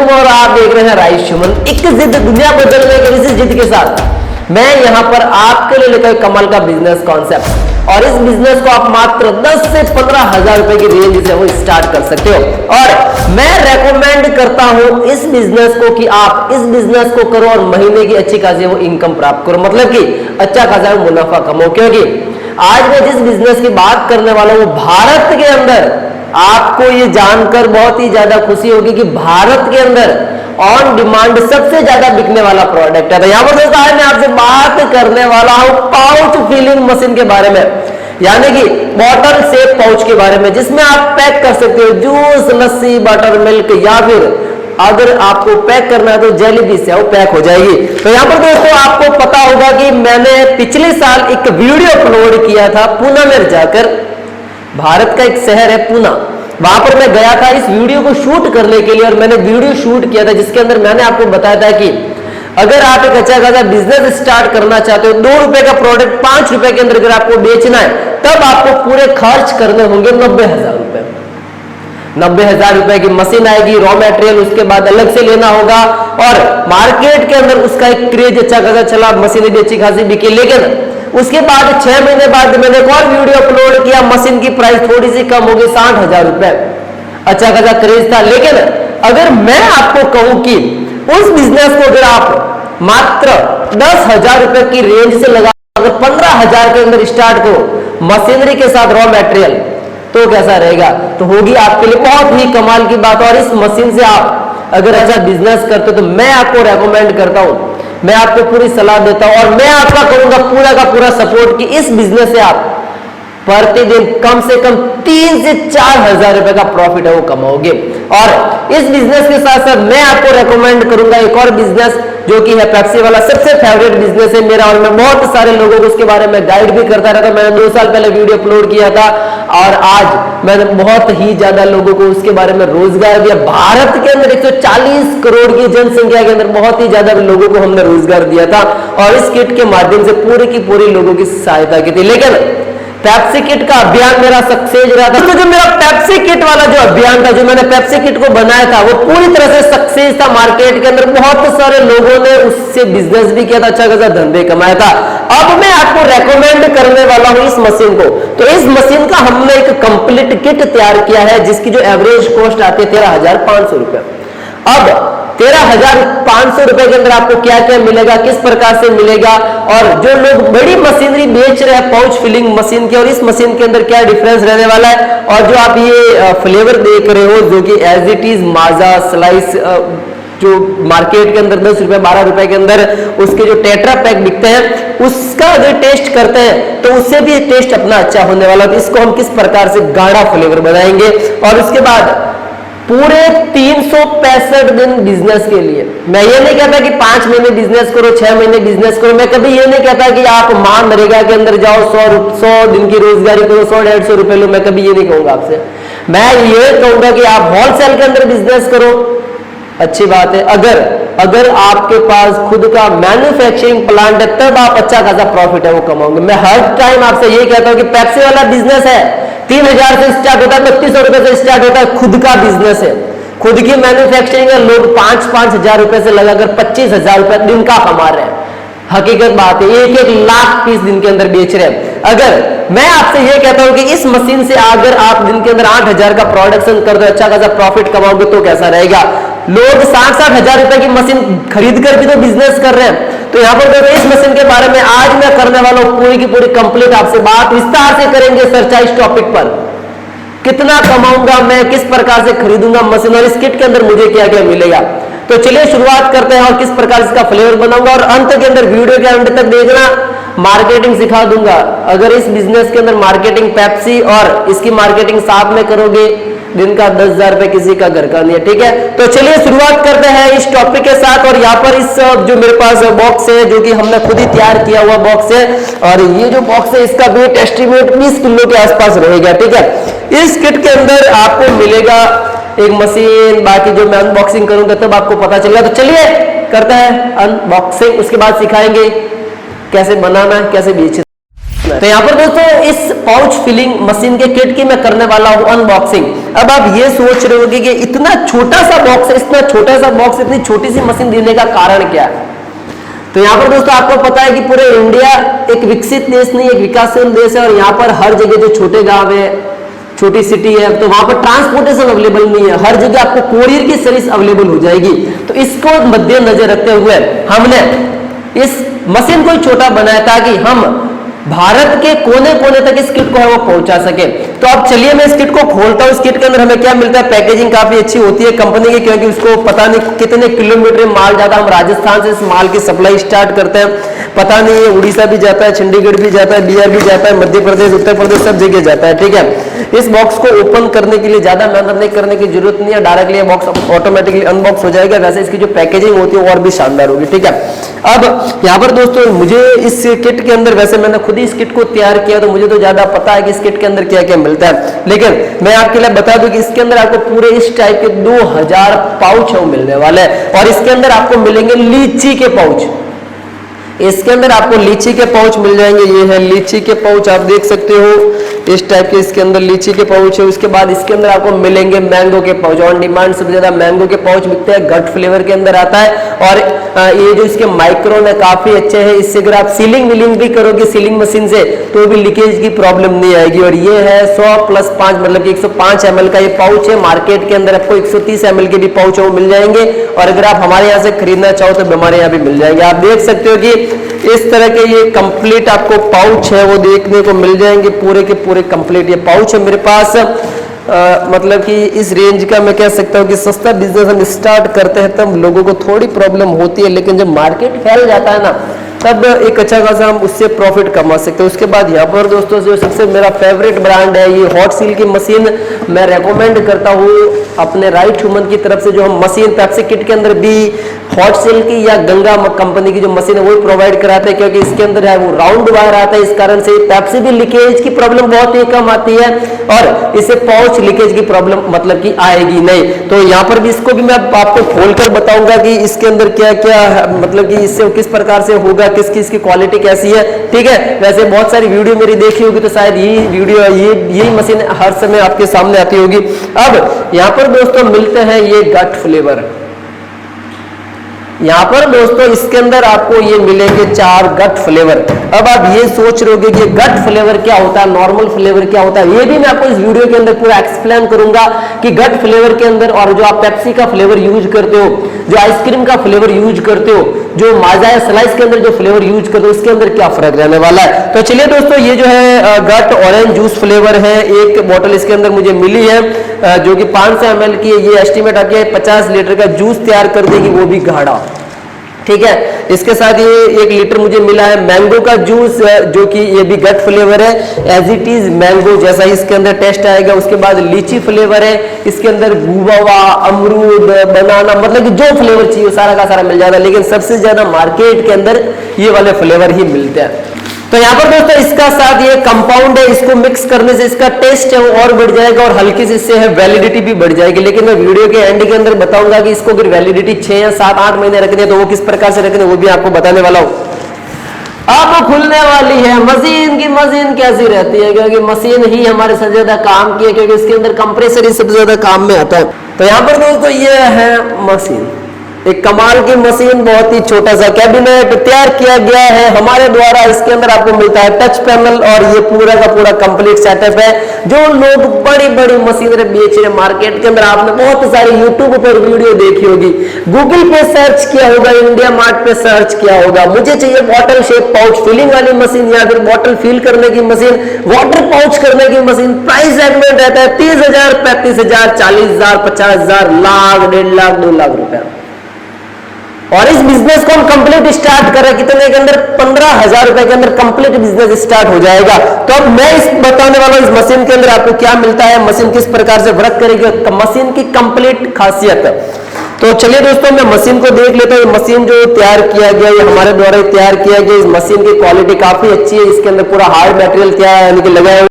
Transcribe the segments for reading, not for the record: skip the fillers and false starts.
कुमार और आप देख रहे हैं राइस सुमन। एक जिद दुनिया बदलने के इस जिद के साथ मैं यहाँ पर आपके लिए लेकर कमाल का बिजनेस कॉन्सेप्ट, और इस बिजनेस को आप मात्र 10 से 15 हजार रुपए की रेंज से वो स्टार्ट कर सकते हो। और मैं रेकमेंड करता हूं इस बिजनेस को कि आप इस बिजनेस को करो और महीने की अच्छी खासी वो इनकम प्राप्त करो, मतलब कि अच्छा खासा मुनाफा कमाओ। क्योंकि आज मैं जिस बिजनेस की बात करने वाला हूं, भारत के अंदर आपको ये जानकर बहुत ही ज्यादा खुशी होगी कि भारत के अंदर ऑन डिमांड सबसे ज्यादा बिकने वाला प्रोडक्ट है। तो यहां पर दोस्तों आज मैं आपसे बात करने वाला हूं पाउच फिलिंग मशीन के बारे में, यानी कि बॉटल शेप पाउच के बारे में, जिसमें आप पैक कर सकते हो जूस, लस्सी, बटर मिल्क, या फिर अगर आपको पैक करना है तो जेली भी से वो पैक हो जाएगी। तो यहाँ पर दोस्तों आपको पता होगा कि मैंने पिछले साल एक वीडियो अपलोड किया था पूना में जाकर। भारत का एक शहर है पूना, वहां पर मैं गया था इस वीडियो को शूट करने के लिए, और मैंने वीडियो शूट किया था जिसके अंदर मैंने आपको बताया था कि अगर आप एक अच्छा खासा बिजनेस स्टार्ट करना चाहते हो, 2 रुपए का प्रोडक्ट 5 रुपए के अंदर अगर आपको बेचना है, तब आपको पूरे खर्च करने होंगे 90,000 रुपए। 90,000 रुपए की मशीन आएगी, रॉ मटेरियल उसके बाद अलग से लेना होगा, और मार्केट के अंदर उसका एक क्रेज अच्छा खासा चला, मशीनें भी अच्छी खासी बिकी। लेकिन उसके बाद 6 महीने बाद मैंने एक और वीडियो अपलोड किया, मशीन की प्राइस थोड़ी सी कम हो गई, 60,000 रुपए, अच्छा खासा क्रेज था। लेकिन अगर मैं आपको कहूं कि उस बिजनेस को अगर आप मात्र 10,000 रुपए की रेंज से लगा, अगर 15,000 के अंदर स्टार्ट करो मशीनरी के साथ रॉ मटेरियल, तो कैसा रहेगा? तो होगी आपके लिए बहुत ही कमाल की बात। और इस मशीन से आप अगर ऐसा बिजनेस करते हो तो मैं आपको रेकमेंड करता हूं, मैं आपको पूरी सलाह देता हूं, और मैं आपका करूंगा पूरा का पूरा सपोर्ट कि इस बिजनेस से आप प्रतिदिन कम से कम 3 से 4 हजार रुपए का प्रॉफिट है वो कमाओगे। और इस बिजनेस के साथ साथ मैं आपको रेकमेंड करूंगा एक और बिजनेस जो कि है पेप्सी वाला, सबसे फेवरेट बिजनेस है मेरा, और मैं बहुत सारे लोगों को उसके बारे में गाइड भी करता रहता। मैंने 2 साल पहले वीडियो अपलोड किया था, और आज मैंने बहुत ही ज्यादा लोगों को उसके बारे में रोजगार दिया। भारत के अंदर 140 करोड़ की जनसंख्या के अंदर बहुत ही ज्यादा लोगों को हमने रोजगार दिया था, और इस किट के माध्यम से पूरी की पूरी लोगों की सहायता की थी। लेकिन पेप्सी किट का अभियान मेरा सक्सेस रहा था। तो जो मेरा पेप्सी किट वाला जो अभियान था, जो मैंने पेप्सी किट को बनाया था, वो पूरी तरह से सक्सेस था। मार्केट के अंदर बहुत सारे लोगों ने उससे बिजनेस भी किया था, अच्छा खासा धंधे कमाया था। अब मैं आपको रेकमेंड करने वाला हूं इस मशीन को। तो इस मशीन का हमने एक कंप्लीट किट तैयार किया है, जिसकी जो एवरेज कॉस्ट आती है 13,500 रुपए। अब 13,500 रुपए के अंदर आपको क्या क्या मिलेगा, किस प्रकार से मिलेगा, और जो लोग बड़ी मशीनरी बेच रहे हैं पाउच फिलिंग मशीन के, और इस मशीन के अंदर क्या डिफरेंस रहने वाला है। और जो आप ये फ्लेवर देख रहे हो, जो कि as it is Maaza Slice, जो मार्केट के अंदर 10 रुपए 12 रुपए के अंदर उसके जो टेट्रा पैक बिकते हैं, उसका अगर टेस्ट करते हैं तो उससे भी टेस्ट अपना अच्छा होने वाला। तो इसको हम किस प्रकार से गाढ़ा फ्लेवर बनाएंगे, और उसके बाद पूरे 365 दिन बिजनेस के लिए। मैं ये नहीं कहता कि 5 महीने बिजनेस करो, 6 महीने बिजनेस करो, मैं कभी ये नहीं कहता कि आप मान नरेगा के अंदर जाओ 100 दिन की रोजगारी करो, 100-150 रुपए लो, मैं कभी ये नहीं कहूंगा आपसे। मैं ये कहूंगा कि आप होलसेल के अंदर बिजनेस करो, अच्छी बात है। अगर आपके पास खुद का मैन्युफैक्चरिंग प्लांट है, तब आप अच्छा खासा प्रॉफिट है वो कमाओगे। मैं हर टाइम आपसे ये कहता हूं कि पेप्सी वाला बिजनेस है, 3,000 से स्टार्ट होता है, 3200 रुपए से स्टार्ट होता है, खुद का बिजनेस है, खुद की मैन्युफैक्चरिंग है। लोग 5-5 हजार रुपए से लगाकर 25,000 रुपए दिन का कमा रहे हैं। हकीकत बात है, 1-1 लाख पीस दिन के अंदर बेच रहे हैं। अगर मैं आपसे ये कहता हूं कि इस मशीन से अगर आप दिन के अंदर 8,000 का प्रोडक्शन कर दो, अच्छा खासा प्रॉफिट कमाओगे, तो कैसा रहेगा? लोग 60-60 हजार रुपए की मशीन खरीद कर भी तो बिजनेस कर रहे हैं। तो यहाँ पर देखो, इस मशीन के बारे में आज मैं करने वाला हूं पूरी की पूरी कंप्लीट आपसे बात विस्तार से करेंगे चर्चा इस टॉपिक पर। कितना कमाऊंगा मैं, किस प्रकार से खरीदूंगा मशीन, और इस किट के अंदर मुझे क्या क्या मिलेगा। तो चलिए शुरुआत करते हैं, और किस प्रकार इसका फ्लेवर बनाऊंगा, और अंत के अंदर वीडियो के अंत तक देखना, मार्केटिंग सिखा दूंगा। अगर इस बिजनेस के अंदर मार्केटिंग पेप्सी और इसकी मार्केटिंग साथ में करोगे, दिन का 10,000 रुपए किसी का घर का नहीं है, ठीक है। तो चलिए शुरुआत करते हैं इस टॉपिक के साथ। और यहाँ पर इस जो मेरे पास बॉक्स है, जो कि हमने खुद ही तैयार किया हुआ बॉक्स है, और ये जो बॉक्स है इसका वेट एस्टिमेट 20 किलो के आसपास रहेगा, ठीक है। इस किट के अंदर आपको मिलेगा एक मशीन, बाकी जो मैं अनबॉक्सिंग करूंगा तब आपको पता चलेगा। तो चलिए करते हैं अनबॉक्सिंग, उसके बाद सिखाएंगे कैसे बनाना है, कैसे बेचना तो यहाँ पर दोस्तों इस पाउच फिलिंग मशीन के किट की मैं करने वाला हूँ अनबॉक्सिंग। अब आप ये सोच रहे होंगे कि इतना छोटा सा बॉक्स है, इतना छोटा सा बॉक्स इतनी छोटी सी मशीन देने का कारण क्या है? तो यहाँ पर दोस्तों आपको पता है कि पूरे इंडिया एक विकसित देश नहीं, एक विकासशील देश है, और यहाँ पर हर जगह जो छोटे गांव है, छोटी सिटी है, तो वहां पर ट्रांसपोर्टेशन अवेलेबल नहीं है। हर जगह आपको कोरियर की सर्विस अवेलेबल हो जाएगी। तो इसको मद्देनजर रखते हुए हमने इस मशीन को छोटा बनाया ताकि हम भारत के कोने कोने तक इस किट को है वो पहुंचा सके। तो अब चलिए मैं इस किट को खोलता हूं। इस किट के अंदर हमें क्या मिलता है? पैकेजिंग काफी अच्छी होती है कंपनी की, क्योंकि उसको पता नहीं कितने किलोमीटर माल जाता है। हम राजस्थान से इस माल की सप्लाई स्टार्ट करते हैं, पता नहीं ये उड़ीसा भी जाता है, चंडीगढ़ भी जाता है, बिहार भी जाता है, मध्य प्रदेश, उत्तर प्रदेश, सब जगह जाता है। ठीक है, इस बॉक्स को ओपन करने के लिए ज्यादा मेहनत नहीं करने की जरूरत नहीं है, डायरेक्टली बॉक्स ऑटोमेटिकली अनबॉक्स हो जाएगा। वैसे इसकी जो पैकेजिंग होती है और भी शानदार होगी। ठीक है, अब यहाँ पर दोस्तों मुझे इस किट के अंदर, वैसे मैंने खुद ही इस किट को तैयार किया तो मुझे तो ज्यादा पता है कि इस किट के अंदर क्या क्या मिलता है, लेकिन मैं आपके लिए बता दूं कि इसके अंदर आपको पूरे इस टाइप के 2000 पाउच मिलने वाले हैं। और इसके अंदर आपको मिलेंगे लीची के पाउच। इसके अंदर आपको लीची के पाउच मिल जाएंगे। ये है लीची के पाउच, आप देख सकते हो इस टाइप के इसके अंदर लीची के पाउच है। उसके बाद इसके अंदर आपको मिलेंगे मैंगो के पाउच। ऑन डिमांड सबसे ज्यादा मैंगो के पाउच बिकते हैं, गट फ्लेवर के अंदर आता है। और ये जो इसके माइक्रोन है काफी अच्छे हैं। इससे अगर आप सीलिंग विलिंग भी करोगे सीलिंग मशीन से तो भी लीकेज की प्रॉब्लम नहीं आएगी। और ये है 100+5 मतलब कि 105 ml का ये पाउच है। मार्केट के अंदर आपको 130 ml के भी पाउच वो मिल जाएंगे, और अगर आप हमारे यहाँ से खरीदना चाहो तो हमारे यहाँ भी मिल जाएंगे। आप देख सकते हो कि इस तरह के ये कंप्लीट आपको पाउच है वो देखने को मिल जाएंगे, पूरे के पूरे कंप्लीट ये पाउच है मेरे पास। मतलब कि इस रेंज का मैं कह सकता हूँ कि सस्ता बिजनेस हम स्टार्ट करते हैं तब लोगों को थोड़ी प्रॉब्लम होती है, लेकिन जब मार्केट फैल जाता है ना तब एक अच्छा खासा हम उससे प्रॉफिट कमा सकते हैं। उसके बाद यहाँ पर दोस्तों जो सबसे मेरा फेवरेट ब्रांड है ये हॉट सील की मशीन मैं रेकमेंड करता हूँ अपने राइट ह्यूमन की तरफ से। जो हम मशीन पेप्सी किट के अंदर भी हॉट सील की या गंगा कंपनी की जो मशीन है वो प्रोवाइड कराते हैं, क्योंकि इसके अंदर है वो राउंड वायर आता है। इस कारण से पेप्सी भी लीकेज की प्रॉब्लम बहुत ही कम आती है, और इससे पाउच लीकेज की प्रॉब्लम मतलब कि आएगी नहीं। तो यहाँ पर भी इसको भी मैं आपको खोलकर बताऊंगा कि इसके अंदर क्या क्या मतलब कि इससे किस प्रकार से होगा, किसकी इसकी क्वालिटी कैसी है। ठीक है, वैसे बहुत सारी वीडियो मेरी देखी होगी तो शायद यही मशीन हर समय आपके सामने आती होगी। अब यहाँ पर दोस्तों मिलते हैं ये गट फ्लेवर। यहाँ पर दोस्तों इसके अंदर आपको ये मिलेंगे 4 गट फ्लेवर। अब आप ये सोच रहे होगे कि गट फ्लेवर क्या होता है, नॉर्मल फ्लेवर क्या होता है, ये भी मैं आपको इस वीडियो के अंदर पूरा एक्सप्लेन करूंगा कि गट फ्लेवर के अंदर और जो आप पेप्सी का फ्लेवर यूज करते हो, जो आइसक्रीम का फ्लेवर यूज करते हो, जो माजा या स्लाइस के अंदर जो फ्लेवर यूज करते हो उसके अंदर क्या फर्क रहने वाला है। तो चलिए दोस्तों ये जो है गट ऑरेंज जूस फ्लेवर है, एक बोतल इसके अंदर मुझे मिली है जो कि 500 ml की है। ये एस्टिमेट आके 50 लीटर का जूस तैयार कर देगी, वो भी गाढ़ा। ठीक है, इसके साथ ये 1 लीटर मुझे मिला है मैंगो का जूस, जो कि ये भी गट फ्लेवर है, एज इट इज मैंगो जैसा ही इसके अंदर टेस्ट आएगा। उसके बाद लीची फ्लेवर है, इसके अंदर गुआवा, अमरूद, बनाना, मतलब कि जो फ्लेवर चाहिए सारा का सारा मिल जाता है, लेकिन सबसे ज्यादा मार्केट के अंदर ये वाले फ्लेवर ही मिलते हैं। तो यहाँ पर दोस्तों इसका साथ ये कंपाउंड है, इसको मिक्स करने से इसका टेस्ट है वो और बढ़ जाएगा, और हल्की से इससे है वैलिडिटी भी बढ़ जाएगी। लेकिन मैं वीडियो के एंड के अंदर बताऊंगा कि इसको अगर वैलिडिटी 6 या 7-8 महीने रखनी है तो वो किस प्रकार से रखनी है वो भी आपको बताने वाला हूँ। अब खुलने वाली है मशीन की। मशीन कैसी रहती है, क्योंकि मशीन ही हमारे सबसे ज्यादा काम की है, क्योंकि इसके अंदर कंप्रेसर ही सबसे ज्यादा काम में आता है। तो यहाँ पर दोस्तों ये है मशीन, एक कमाल की मशीन, बहुत ही छोटा सा कैबिनेट तैयार किया गया है हमारे द्वारा। इसके अंदर आपको मिलता है टच पैनल, और ये पूरा का पूरा कंप्लीट सेटअप है। जो लोग बड़ी बड़ी मशीनरी बेच रहे मार्केट के अंदर, आपने बहुत सारी यूट्यूब पर वीडियो देखी होगी, गूगल पे सर्च किया होगा, इंडिया मार्ट पे सर्च किया होगा, मुझे चाहिए बॉटल शेप पाउच फिलिंग वाली मशीन या फिर बॉटल फिल करने की मशीन, वाटर पाउच करने की मशीन। प्राइस सेगमेंट रहता है 30,000, 35,000, 40,000, 50,000, लाख, 1.5 लाख, 2 लाख रुपए। और इस बिजनेस को हम कंप्लीट स्टार्ट कर रहे हैं कितने के अंदर? 15,000 रुपए के अंदर कंप्लीट बिजनेस स्टार्ट हो जाएगा। तो अब मैं इस बताने वाला हूं इस मशीन के अंदर आपको क्या मिलता है, मशीन किस प्रकार से वर्क करेगी, मशीन की कंप्लीट खासियत। तो चलिए दोस्तों मैं मशीन को देख लेता हूं। मशीन जो तैयार किया गया ये हमारे द्वारा तैयार किया गया। इस मशीन की क्वालिटी काफी अच्छी है, इसके अंदर पूरा हार्ड मटेरियल क्या है यानी कि लगाया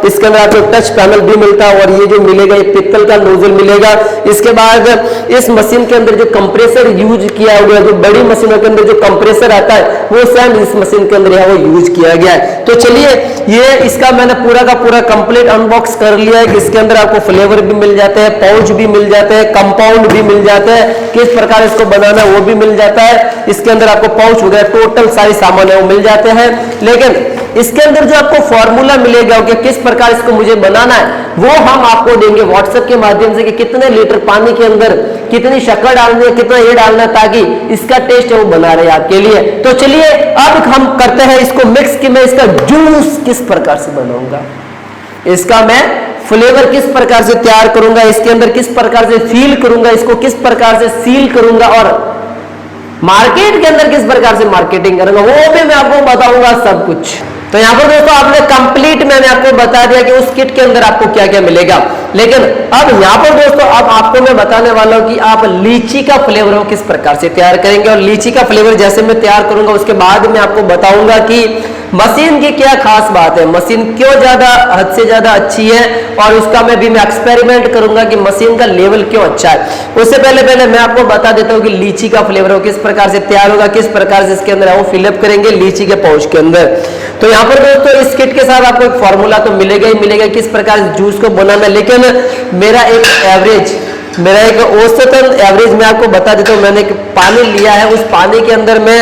इसके अंदर आपको टच पैनल भी मिलता है और ये जो मिलेगा ये पित्तल का नोजल मिलेगा। इसके बाद इस मशीन के अंदर जो कंप्रेसर यूज किया हुआ है, जो बड़ी मशीनों के अंदर जो कंप्रेसर आता है वो सेम इस मशीन के अंदर वो यूज किया गया है। तो चलिए ये इसका मैंने पूरा का पूरा कंप्लीट अनबॉक्स कर लिया है कि इसके अंदर आपको फ्लेवर भी मिल जाते हैं, पाउच भी मिल जाते हैं, कंपाउंड भी मिल जाते हैं, किस प्रकार इसको बनाना है वो भी मिल जाता है। इसके अंदर आपको पाउच वगैरह टोटल सारे सामान है वो मिल जाते हैं। लेकिन इसके अंदर जो आपको फॉर्मूला मिलेगा कि किस प्रकार इसको मुझे बनाना है वो हम आपको देंगे व्हाट्सएप के माध्यम से कि कितने लीटर पानी के अंदर कितनी शक्कर डालनी है, कितना ये डालना है ताकि इसका टेस्ट है वो बना रहे आपके लिए। तो चलिए अब हम करते हैं इसको मिक्स कि मैं इसका जूस किस प्रकार से बनाऊंगा, इसका मैं फ्लेवर किस प्रकार से तैयार करूंगा, इसके अंदर किस प्रकार से फील करूंगा, इसको किस प्रकार से सील करूंगा और मार्केट के अंदर किस प्रकार से मार्केटिंग करूंगा वो भी मैं आपको बताऊंगा सब कुछ। तो यहां पर दोस्तों आपने कंप्लीट मैंने आपको बता दिया कि उस किट के अंदर आपको क्या क्या मिलेगा। लेकिन अब यहां पर दोस्तों अब आपको मैं बताने वाला हूं कि आप लीची का फ्लेवर वो किस प्रकार से तैयार करेंगे। और लीची का फ्लेवर जैसे मैं तैयार करूंगा उसके बाद मैं आपको बताऊंगा कि मशीन की क्या खास बात है, मशीन क्यों ज्यादा हद से ज्यादा अच्छी है और उसका मैं एक्सपेरिमेंट करूंगा कि मशीन का लेवल क्यों अच्छा है। उससे पहले मैं आपको बता देता हूं कि लीची का फ्लेवर वो किस प्रकार से तैयार होगा, किस प्रकार से इसके अंदर वो फिलअप करेंगे लीची के पाउच के अंदर। तो यहाँ पर दोस्तों इस किट के साथ आपको एक फॉर्मूला तो मिलेगा ही मिलेगा किस प्रकार जूस को बनाना है। लेकिन मेरा एक औसतन एवरेज मैं आपको बता देता हूँ। मैंने एक पानी लिया है, उस पानी के अंदर मैं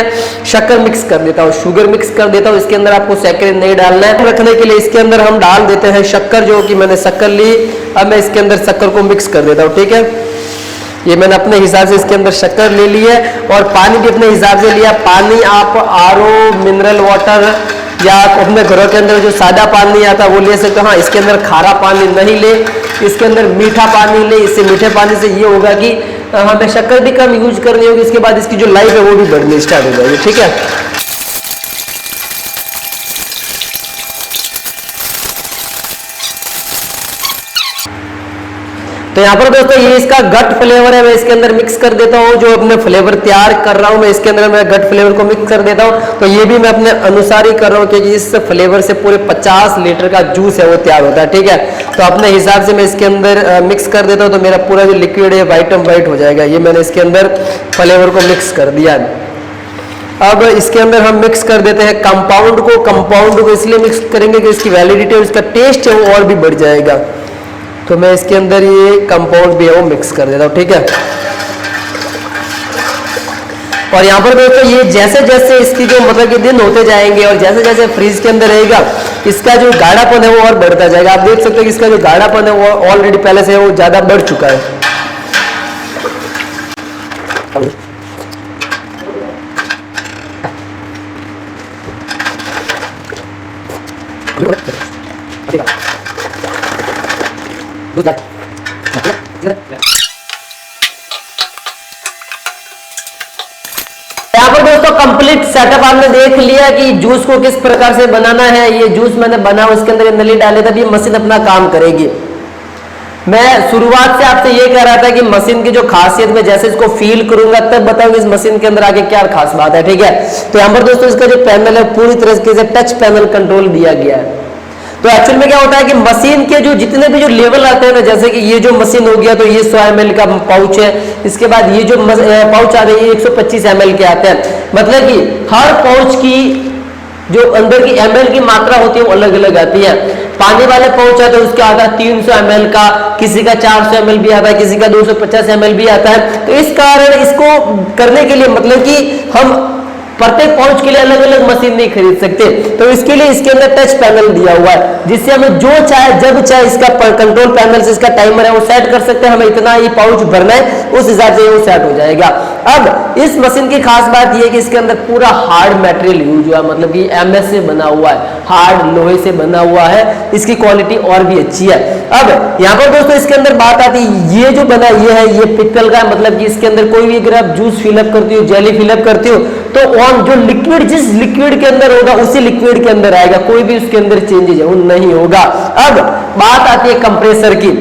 शक्कर मिक्स कर देता हूँ, शुगर मिक्स कर देता हूँ। इसके अंदर आपको शक्कर नहीं डालना है, रखने के लिए इसके अंदर हम डाल देते हैं शक्कर, जो कि मैंने शक्कर ली। अब मैं इसके अंदर शक्कर को मिक्स कर देता हूँ, ठीक है। ये मैंने अपने हिसाब से इसके अंदर शक्कर ले ली है और पानी भी अपने हिसाब से लिया। पानी आप आरओ मिनरल वाटर या अपने घरों के अंदर जो सादा पानी आता है वो ले सकते हो। हाँ, इसके अंदर खारा पानी नहीं ले, इसके अंदर मीठा पानी ले। इससे मीठे पानी से ये होगा कि हमें शक्कर भी कम यूज करनी होगी, इसके बाद इसकी जो लाइफ है वो भी बढ़नी स्टार्ट हो जाएगी, ठीक है। तो यहाँ पर दोस्तों ये इसका गट फ्लेवर है, मैं इसके अंदर मिक्स कर देता हूँ। जो अपने फ्लेवर तैयार कर रहा हूँ मैं इसके अंदर मैं गट फ्लेवर को मिक्स कर देता हूँ। तो ये भी मैं अपने अनुसार ही कर रहा हूँ क्योंकि इस फ्लेवर से पूरे 50 लीटर का जूस है वो तैयार होता है, ठीक है। तो अपने हिसाब से मैं इसके अंदर मिक्स कर देता हूँ तो मेरा पूरा जो लिक्विड है वाइट हो जाएगा। ये मैंने इसके अंदर फ्लेवर को मिक्स कर दिया। अब इसके अंदर हम मिक्स कर देते हैं कंपाउंड को इसलिए मिक्स करेंगे कि इसकी वैलिडिटी और इसका टेस्ट है वो और भी बढ़ जाएगा। तो मैं इसके अंदर ये कंपाउंड भी है वो मिक्स कर देता हूँ, ठीक है। और यहाँ पर दोस्तों ये जैसे जैसे इसकी जो मतलब कि दिन होते जाएंगे और जैसे जैसे फ्रीज के अंदर रहेगा इसका जो गाढ़ापन है वो और बढ़ता जाएगा। आप देख सकते हैं कि इसका जो गाढ़ापन है वो ऑलरेडी पहले से वो ज्यादा बढ़ चुका है। यहाँ पर दोस्तों कंप्लीट सेटअप आपने देख लिया कि जूस को किस प्रकार से बनाना है। ये जूस मैंने बना उसके अंदर नली डाले तब ये मशीन अपना काम करेगी। मैं शुरुआत से आपसे ये कह रहा था कि मशीन की जो खासियत में जैसे इसको फील करूंगा तब बताऊंगा इस मशीन के अंदर आगे क्या खास बात है, ठीक है। तो यहाँ पर दोस्तों इसका जो पैनल है पूरी तरह से टच पैनल कंट्रोल दिया गया है। तो एक्चुअल में क्या होता है कि मशीन के जो जितने भी जो लेवल आते हैं ना, जैसे कि ये जो मशीन हो गया तो ये 100 ml का पाउच है। इसके बाद ये जो पाउच आ रही है 125 ml के आते हैं। मतलब कि हर पाउच की जो अंदर की ml की मात्रा होती है वो अलग अलग आती है। पानी वाले पाउच आता है उसके आता है 300 ml का, किसी का 400 ml भी आता है, किसी का 250 ml भी आता है। तो इस कारण इसको करने के लिए मतलब कि हम प्रत्येक पाउच के लिए अलग अलग मशीन नहीं खरीद सकते। तो इसके लिए इसके अंदर टच पैनल दिया हुआ है जिससे हमें जो चाहे जब चाहे इसका कंट्रोल पैनल से इसका टाइमर है वो सेट कर सकते हैं। हमें इतना ही पाउच भरना है उस हिसाब से वो सेट हो जाएगा। अब इस मशीन की खास बात यह है कि इसके अंदर पूरा हार्ड मटेरियल यूज हुआ है, मतलब कि MS से बना हुआ है, हार्ड लोहे से बना हुआ है। इसकी क्वालिटी और भी अच्छी है। अब यहाँ पर दोस्तों इसके अंदर बात आती है ये जो बना ये पित्तल का है, मतलब कि इसके अंदर कोई भी अगर आप जूस फिलअप करती हो, जेली फिलअप करती हो तो जो लिक्विड जिस लिक्विड के अंदर होगा उसी लिक्विड के अंदर आएगा, कोई भी उसके अंदर चेंजेस है वो नहीं होगा। अब बात आती है कंप्रेसर की।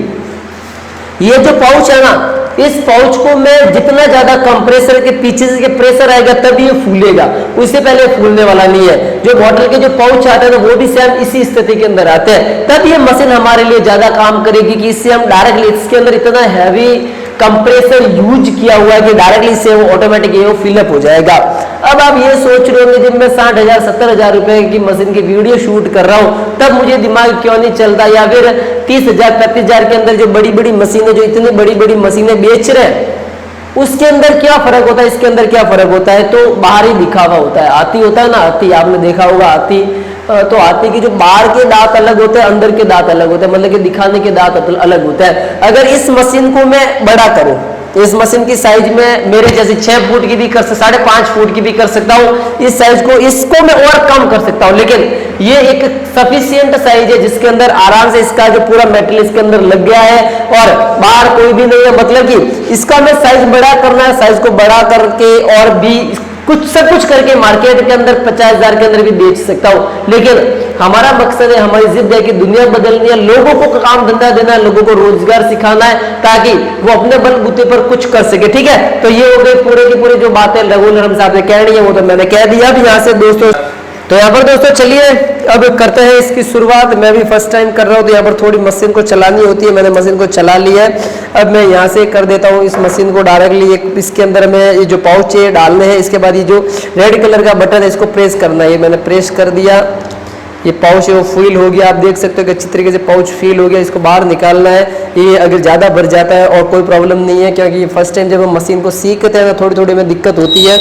ये जो पाउच है ना इस पाउच को मैं जितना ज्यादा कंप्रेसर के पीछे से प्रेशर आएगा तब ये फूलेगा, उससे पहले फूलने वाला नहीं है। जो बॉटल के जो पाउच आते हैं वो भी सेम इसी स्थिति के अंदर आते हैं, तब ये मशीन हमारे लिए ज्यादा काम करेगी कि इससे हम डायरेक्टली इसके अंदर इतना हैवी कंप्रेसर यूज किया हुआ है कि डायरेक्टली से वो ऑटोमेटिक ये फिलअप हो जाएगा। अब आप ये सोच रहे होंगे जब मैं 60,000 70,000 रुपए की मशीन की वीडियो शूट कर रहा हूं तब मुझे दिमाग क्यों नहीं चलता, या फिर 30,000 35,000 के अंदर जो बड़ी बड़ी मशीनें, जो इतनी बड़ी बड़ी मशीनें बेच रहे हैं उसके अंदर क्या फर्क होता है, इसके अंदर क्या फर्क होता है। तो बाहरी दिखावा होता है, हाथी होता है ना, हाथी आपने देखा होगा, हाथी तो हाथी की जो बाहर के दांत अलग होते हैं, अंदर के दांत अलग होते हैं, मतलब कि दिखाने के दांत अलग होते हैं। अगर इस मशीन को मैं बड़ा करूं तो इस मशीन की साइज में मेरे जैसे 6 फुट की भी कर सकता, 5.5 फुट की भी कर सकता हूं, इस साइज को इसको मैं और कम कर सकता हूं, लेकिन ये एक सफिशिएंट साइज है जिसके अंदर आराम से इसका जो पूरा मेटेरियल इसके अंदर लग गया है और बाहर कोई भी नहीं है। मतलब कि इसका मैं साइज बड़ा करना है, साइज को बड़ा करके और भी कुछ सब कुछ करके मार्केट के अंदर 50,000 के अंदर भी बेच सकता हूं, लेकिन हमारा मकसद है, हमारी जिद है कि दुनिया बदलनी है, लोगों को काम धंधा देना है, लोगों को रोजगार सिखाना है ताकि वो अपने बलबूते पर कुछ कर सके। ठीक है, तो ये हो गई पूरे की पूरी जो बातें रेगुलर हम साहब ने कहनी है वो तो मैंने कह दिया। अब यहाँ से दोस्तों, तो यहाँ पर दोस्तों चलिए अब करते हैं इसकी शुरुआत। मैं भी फर्स्ट टाइम कर रहा हूँ तो यहाँ पर थोड़ी मशीन को चलानी होती है, मैंने मशीन को चला ली है। अब मैं यहाँ से कर देता हूँ इस मशीन को डायरेक्टली इसके अंदर में ये जो पाउच है डालने हैं, इसके बाद ये जो रेड कलर का बटन है इसको प्रेस करना है, ये मैंने प्रेस कर दिया, ये पाउच है वो फील हो गया। आप देख सकते हो कि अच्छी तरीके से पाउच फील हो गया, इसको बाहर निकालना है। ये अगर ज़्यादा भर जाता है और कोई प्रॉब्लम नहीं है, क्योंकि ये फर्स्ट टाइम जब हम मशीन को सीखते हैं तो थोड़ी थोड़ी में दिक्कत होती है।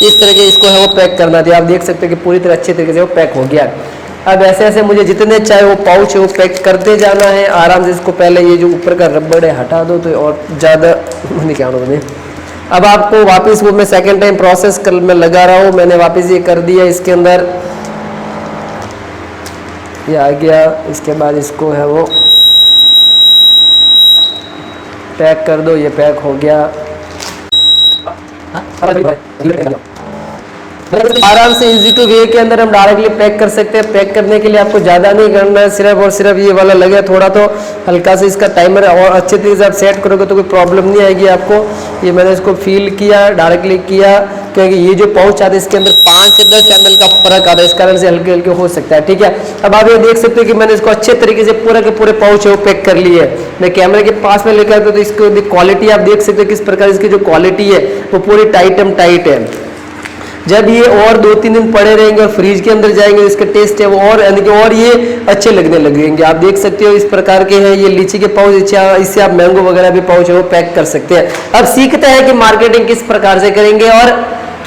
इस तरह के इसको है वो पैक करना था, आप देख सकते हो कि पूरी तरह अच्छे तरीके से वो पैक हो गया। अब ऐसे ऐसे मुझे जितने चाहे वो पाउच है वो पैक करते जाना है आराम से। इसको पहले ये जो ऊपर का रबड़ है हटा दो तो और ज़्यादा क्या होगा। अब आपको वापस वो मैं सेकेंड टाइम प्रोसेस कर मैं लगा रहा हूँ, मैंने वापस ये कर दिया, इसके अंदर ये आ गया। इसके बाद इसको है वो पैक कर दो, ये पैक हो गया। आराम से इजी टू वे के अंदर हम डायरेक्टली पैक कर सकते हैं। पैक करने के लिए आपको ज़्यादा नहीं करना है, सिर्फ और सिर्फ ये वाला लगे थोड़ा तो हल्का से इसका टाइमर और अच्छे तरीके से आप सेट करोगे तो कोई प्रॉब्लम नहीं आएगी आपको। ये मैंने इसको फील किया, डायरेक्टली किया, क्योंकि ये जो पाउच आता है इसके अंदर 5 से 10 ml का फर्क आता है, इस कारण से हल्के हल्के हो सकता है। ठीक है, अब आप ये देख सकते हो कि मैंने इसको अच्छे तरीके से पूरा के पूरे पाउच है वो पैक कर लिए है। मैं कैमरे के पास में लेकर आता हूं तो इसको क्वालिटी आप देख सकते हो किस प्रकार इसकी जो क्वालिटी है वो पूरी टाइट है। जब ये और 2-3 दिन पड़े रहेंगे और फ्रीज के अंदर जाएंगे इसका टेस्ट है वो और यानी कि और ये अच्छे लगने लगेंगे। आप देख सकते हो इस प्रकार के हैं ये लीची के पाउच, इससे आप मैंगो वगैरह भी पाउच है वो पैक कर सकते हैं। अब सीखते हैं कि मार्केटिंग किस प्रकार से करेंगे और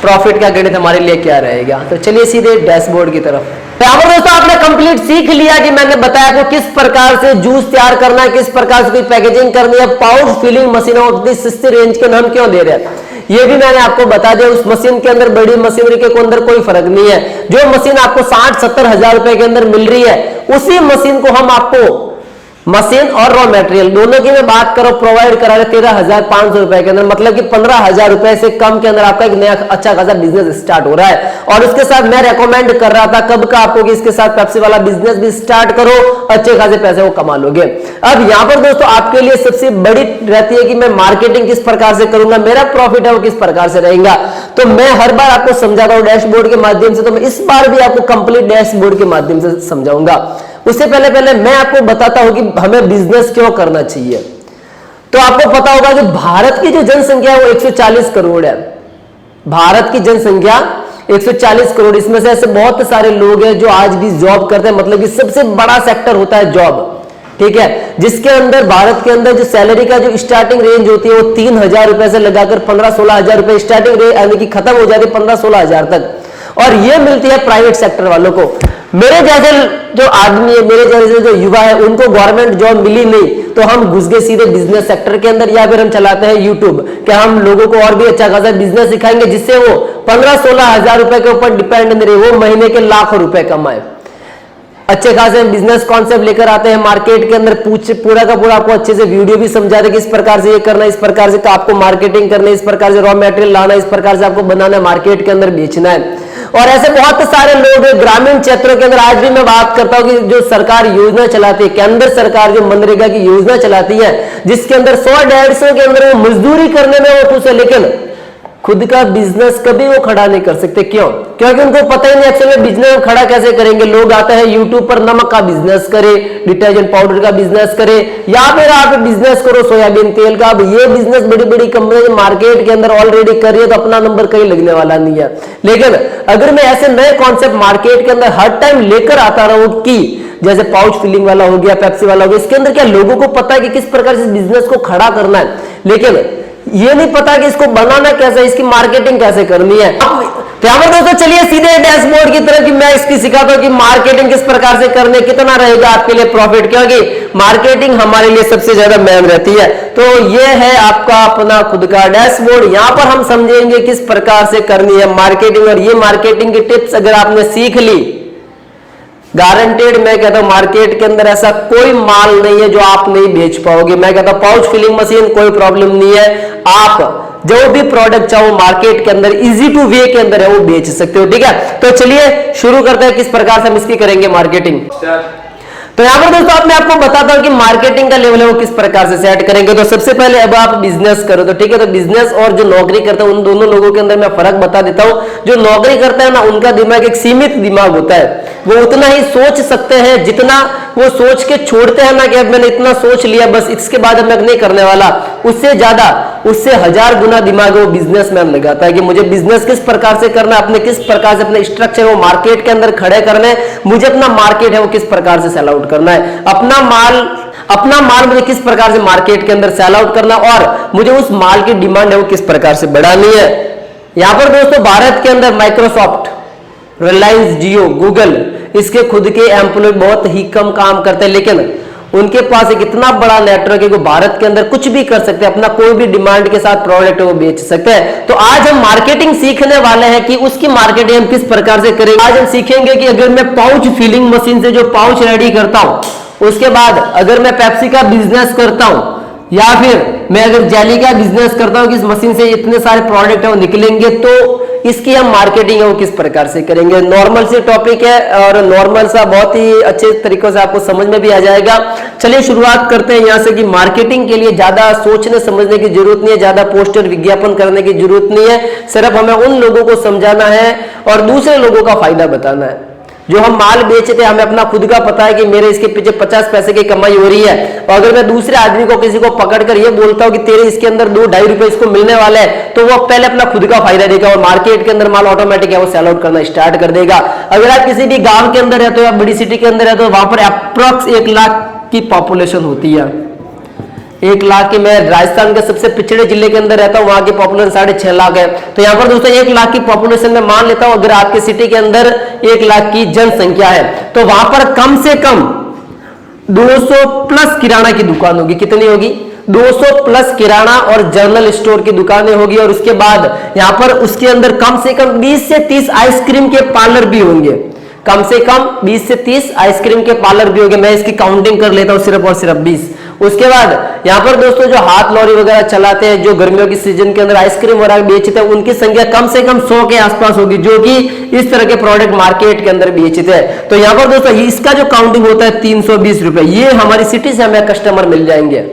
प्रॉफिट का गणित हमारे लिए क्या रहेगा। तो चलिए सीधे डैशबोर्ड की तरफ। यहाँ पर दोस्तों आपने कंप्लीट सीख लिया कि मैंने बताया आपको किस प्रकार से जूस तैयार करना है, किस प्रकार से कोई पैकेजिंग करनी है। पाउच फिलिंग मशीन और सस्ती रेंज के नाम क्यों दे रहे हैं ये भी मैंने आपको बता दिया। उस मशीन के अंदर बड़ी मशीनरी के अंदर कोई फर्क नहीं है। जो मशीन आपको 60-70 हजार रुपए के अंदर मिल रही है उसी मशीन को हम आपको मशीन और रॉ मटेरियल दोनों की मैं बात करो प्रोवाइड करा रहे 13,500 रुपए के अंदर, मतलब कि 15,000 रुपए से कम के अंदर आपका एक नया अच्छा खासा बिजनेस स्टार्ट हो रहा है। और उसके साथ मैं रेकमेंड कर रहा था कब का आपको कि इसके साथ पेप्सी वाला बिजनेस भी स्टार्ट करो, अच्छे खासे पैसे वो कमा लोगे। अब यहाँ पर दोस्तों आपके लिए सबसे बड़ी रहती है कि मैं मार्केटिंग किस प्रकार से करूंगा, मेरा प्रॉफिट है वो किस प्रकार से रहेगा। तो मैं हर बार आपको समझाता हूँ डैशबोर्ड के माध्यम से, तो मैं इस बार भी आपको कंप्लीट डैशबोर्ड के माध्यम से समझाऊंगा। उससे पहले मैं आपको बताता हूं कि हमें बिजनेस क्यों करना चाहिए। तो आपको पता होगा कि भारत की जो जनसंख्या है वो 140 करोड़ है। भारत की जनसंख्या 140 करोड़, इसमें से ऐसे बहुत सारे लोग हैं जो आज भी जॉब करते हैं, मतलब कि सबसे बड़ा सेक्टर होता है जॉब। ठीक है, जिसके अंदर भारत के अंदर जो सैलरी का जो स्टार्टिंग रेंज होती है वो 3,000 रुपए से लगाकर 15-16 हजार रुपए स्टार्टिंग रेंज यानी कि खत्म हो जाती है 15-16 हजार तक, और ये मिलती है प्राइवेट सेक्टर वालों को। मेरे जैसे जो आदमी है, मेरे जैसे जो युवा है, उनको गवर्नमेंट जॉब मिली नहीं तो हम घुस गए सीधे बिजनेस सेक्टर के अंदर, या फिर हम चलाते हैं यूट्यूब कि हम लोगों को और भी अच्छा खासा बिजनेस सिखाएंगे जिससे वो 15-16 हजार रुपए के ऊपर डिपेंड नहीं रहे, वो महीने के लाखों रुपए कमाए। अच्छे खासे बिजनेस कॉन्सेप्ट लेकर आते हैं मार्केट के अंदर, पूरा का पूरा आपको अच्छे से वीडियो भी समझाते कि इस प्रकार से ये करना, इस प्रकार से आपको मार्केटिंग करना, इस प्रकार से रॉ मटेरियल लाना, इस प्रकार से आपको बनाना है, मार्केट के अंदर बेचना है। और ऐसे बहुत सारे लोग हैं ग्रामीण क्षेत्रों के अंदर। आज भी मैं बात करता हूं कि जो सरकार योजना चलाती है, केंद्र सरकार जो मनरेगा की योजना चलाती है, जिसके अंदर 100-150 के अंदर वो मजदूरी करने में वो खुश है, लेकिन खुद का बिजनेस कभी वो खड़ा नहीं कर सकते। क्यों? क्योंकि उनको पता ही नहीं एक्चुअली में बिजनेस खड़ा कैसे करेंगे। लोग आते हैं यूट्यूब पर नमक का बिजनेस करे, डिटर्जेंट पाउडर का बिजनेस करे, या फिर आप बिजनेस करो सोयाबीन तेल का। अब ये बिजनेस बड़ी बड़ी कंपनी मार्केट के अंदर ऑलरेडी कर रही है, तो अपना नंबर कहीं लगने वाला नहीं है। लेकिन अगर मैं ऐसे नए कॉन्सेप्ट मार्केट के अंदर हर टाइम लेकर आता रहूं कि जैसे पाउच फिलिंग वाला हो गया, पेप्सी वाला हो गया, इसके अंदर क्या लोगों को पता है कि किस प्रकार से बिजनेस को खड़ा करना है, लेकिन ये नहीं पता कि इसको बनाना कैसे, इसकी मार्केटिंग कैसे करनी है। तो यहां पर दोस्तों चलिए सीधे डैशबोर्ड की तरफ कि मैं इसकी सिखाता हूं कि मार्केटिंग किस प्रकार से करने, कितना रहेगा आपके लिए प्रॉफिट, क्योंकि मार्केटिंग हमारे लिए सबसे ज्यादा मेन रहती है। तो ये है आपका अपना खुद का डैशबोर्ड। यहां पर हम समझेंगे किस प्रकार से करनी है मार्केटिंग, और ये मार्केटिंग की टिप्स अगर आपने सीख ली, गारंटेड मैं कहता हूं मार्केट के अंदर ऐसा कोई माल नहीं है जो आप नहीं बेच पाओगे। मैं कहता हूं पाउच फिलिंग मशीन कोई प्रॉब्लम नहीं है, आप जो भी प्रोडक्ट चाहो मार्केट के अंदर इजी टू वे के अंदर है वो बेच सकते हो। ठीक है, तो चलिए शुरू करते हैं किस प्रकार से हम इसकी करेंगे मार्केटिंग। तो यहां पर दोस्तों मैं आपको बताता हूं कि मार्केटिंग का लेवल है वो किस प्रकार से सेट करेंगे। तो सबसे पहले अब आप बिजनेस करो, तो ठीक है, तो बिजनेस और जो नौकरी करते हैं उन दोनों लोगों के अंदर मैं फर्क बता देता हूं। जो नौकरी करता है ना, उनका दिमाग एक सीमित दिमाग होता है, वो उतना ही सोच सकते हैं जितना वो सोच के छोड़ते हैं ना कि अब मैंने इतना सोच लिया बस इसके बाद अब मैं नहीं करने वाला, उससे ज्यादा, उससे 1000 गुना दिमाग वो बिजनेसमैन लगाता है कि मुझे बिजनेस किस प्रकार से करना है, अपने किस प्रकार से अपने स्ट्रक्चर वो मार्केट के अंदर खड़े करने, मुझे अपना मार्केट है वो किस प्रकार से सेल आउट करना है, अपना माल मुझे किस प्रकार से मार्केट के अंदर सेल आउट करना, और मुझे उस माल की डिमांड है वो किस प्रकार से बढ़ानी है। यहां पर दोस्तों भारत के अंदर माइक्रोसॉफ्ट, रिलायंस जियो, गूगल, इसके खुद के एम्प्लॉय बहुत ही कम काम करते हैं, लेकिन उनके पास एक इतना बड़ा नेटवर्क है कि भारत के अंदर कुछ भी कर सकते हैं, अपना कोई भी डिमांड के साथ प्रोडक्ट वो बेच सकते हैं। तो आज हम मार्केटिंग सीखने वाले हैं कि उसकी मार्केटिंग हम किस प्रकार से करेंगे। आज हम सीखेंगे कि अगर मैं पाउच फिलिंग मशीन से जो पाउच रेडी करता हूं, उसके बाद अगर मैं पेप्सी का बिजनेस करता हूं, या फिर मैं अगर जेली का बिजनेस करता हूं कि इस मशीन से इतने सारे प्रोडक्ट है वो निकलेंगे, तो इसकी हम मार्केटिंग है वो किस प्रकार से करेंगे। नॉर्मल सी टॉपिक है और नॉर्मल सा बहुत ही अच्छे तरीकों से आपको समझ में भी आ जाएगा। चलिए शुरुआत करते हैं यहां से कि मार्केटिंग के लिए ज्यादा सोचने समझने की जरूरत नहीं है, ज्यादा पोस्टर विज्ञापन करने की जरूरत नहीं है, सिर्फ हमें उन लोगों को समझाना है और दूसरे लोगों का फायदा बताना है। जो हम माल बेचते हैं हमें अपना खुद का पता है कि मेरे इसके पीछे 50 पैसे की कमाई हो रही है, और अगर मैं दूसरे आदमी को किसी को पकड़कर ये बोलता हूं कि तेरे इसके अंदर 2-2.5 रुपए इसको मिलने वाले हैं, तो वो पहले अपना खुद का फायदा देगा और मार्केट के अंदर माल ऑटोमेटिक है वो सेल आउट करना स्टार्ट कर देगा। अगर आप किसी भी गांव के अंदर रहते हो या बड़ी सिटी के अंदर रहते हो, वहां पर अप्रॉक्स 1 लाख की पॉपुलेशन होती है। 1 लाख की, मैं राजस्थान के सबसे पिछड़े जिले के अंदर रहता हूं, वहां की पॉपुलेशन 6.5 लाख है। तो यहां पर दोस्तों 1 लाख की पॉपुलेशन में मान लेता हूं अगर आपके सिटी के अंदर 1 लाख की जनसंख्या है, तो वहां पर कम से कम 200 प्लस किराना की दुकान होगी। कितनी होगी? 200 प्लस किराना और जनरल स्टोर की दुकानें होगी, और उसके बाद यहां पर उसके अंदर कम से कम 20 से 30 आइसक्रीम के पार्लर भी होंगे। कम से कम 20 से 30 आइसक्रीम के पार्लर भी होंगे। मैं इसकी काउंटिंग कर लेता हूं, सिर्फ और सिर्फ 20। उसके बाद यहां पर दोस्तों जो हाथ लॉरी वगैरह चलाते हैं, जो गर्मियों की सीजन के अंदर आइसक्रीम वगैरह बेचते हैं, उनकी संख्या कम से कम 100 के आसपास होगी, जो कि इस तरह के प्रोडक्ट मार्केट के अंदर बेचते हैं। तो यहां पर दोस्तों इसका जो काउंटिंग होता है 320 रुपए, ये हमारी सिटी से हमें कस्टमर मिल जाएंगे,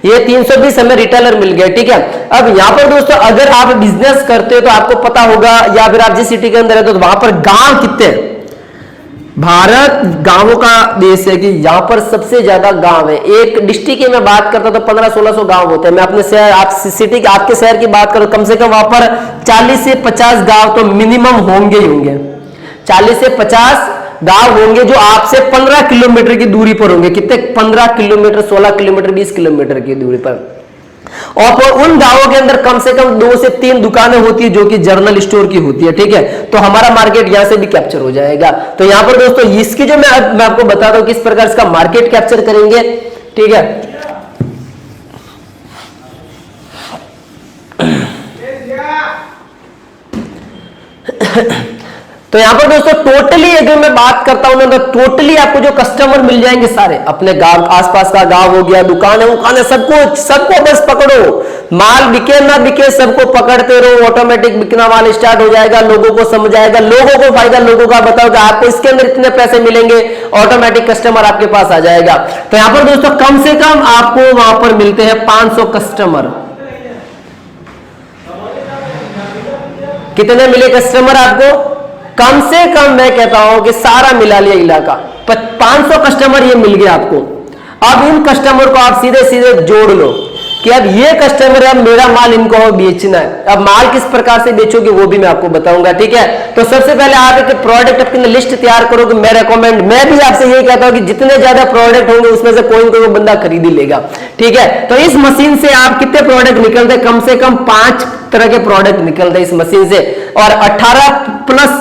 ये 320 हमें रिटेलर मिल गया। ठीक है, अब यहां पर दोस्तों अगर आप बिजनेस करते हो तो आपको पता होगा, या फिर आप जिस सिटी के अंदर रहते हो तो वहां पर गांव कितने हैं। भारत गांवों का देश है कि यहां पर सबसे ज्यादा गांव है। एक डिस्ट्रिक्ट की मैं बात करता तो 1500-1600 गांव होते हैं। मैं अपने शहर, आप सिटी के आपके शहर की बात करूं, कम से कम वहां पर 40 से 50 गांव तो मिनिमम होंगे ही होंगे। 40 से 50 गांव होंगे जो आपसे 15 किलोमीटर की दूरी पर होंगे। कितने? 15 किलोमीटर, 16 किलोमीटर, 20 किलोमीटर की दूरी पर। और उन गांवों के अंदर कम से कम 2 से 3 दुकानें होती है जो कि जनरल स्टोर की होती है। ठीक है, तो हमारा मार्केट यहां से भी कैप्चर हो जाएगा। तो यहां पर दोस्तों इसकी जो मैं आपको बताता हूं किस प्रकार इसका मार्केट कैप्चर करेंगे। ठीक है, तो यहां पर दोस्तों टोटली अगर मैं बात करता हूं ना तो टोटली आपको जो कस्टमर मिल जाएंगे सारे अपने गांव आसपास का गांव हो गया, दुकान है उकान है, सबको बस पकड़ो, माल बिके ना बिके सबको पकड़ते रहो, ऑटोमेटिक बिकना माल स्टार्ट हो जाएगा, लोगों को समझ आएगा, लोगों को फायदा, लोगों का बताओ कि आपको इसके अंदर इतने पैसे मिलेंगे, ऑटोमेटिक कस्टमर आपके पास आ जाएगा। तो यहां पर दोस्तों कम से कम आपको वहां पर मिलते हैं 500 कस्टमर। कितने मिले कस्टमर आपको? कम से कम मैं कहता हूं कि सारा मिला लिया इलाका 500 कस्टमर ये मिल गया आपको। अब इन कस्टमर को आप सीधे सीधे जोड़ लो कि अब ये कस्टमर है, अब मेरा माल इनको बेचना है। अब माल किस प्रकार से बेचोगे वो भी मैं आपको बताऊंगा, ठीक है। तो सबसे पहले आप एक प्रोडक्ट अपनी लिस्ट तैयार करोगे। मैं भी आपसे यही कहता हूं कि जितने ज्यादा प्रोडक्ट होंगे उसमें से कोई ना कोई बंदा खरीद ही लेगा, ठीक है। तो इस मशीन से आप कितने प्रोडक्ट निकलते हैं? कम से कम 5 तरह के प्रोडक्ट निकलते हैं इस मशीन से और 18 प्लस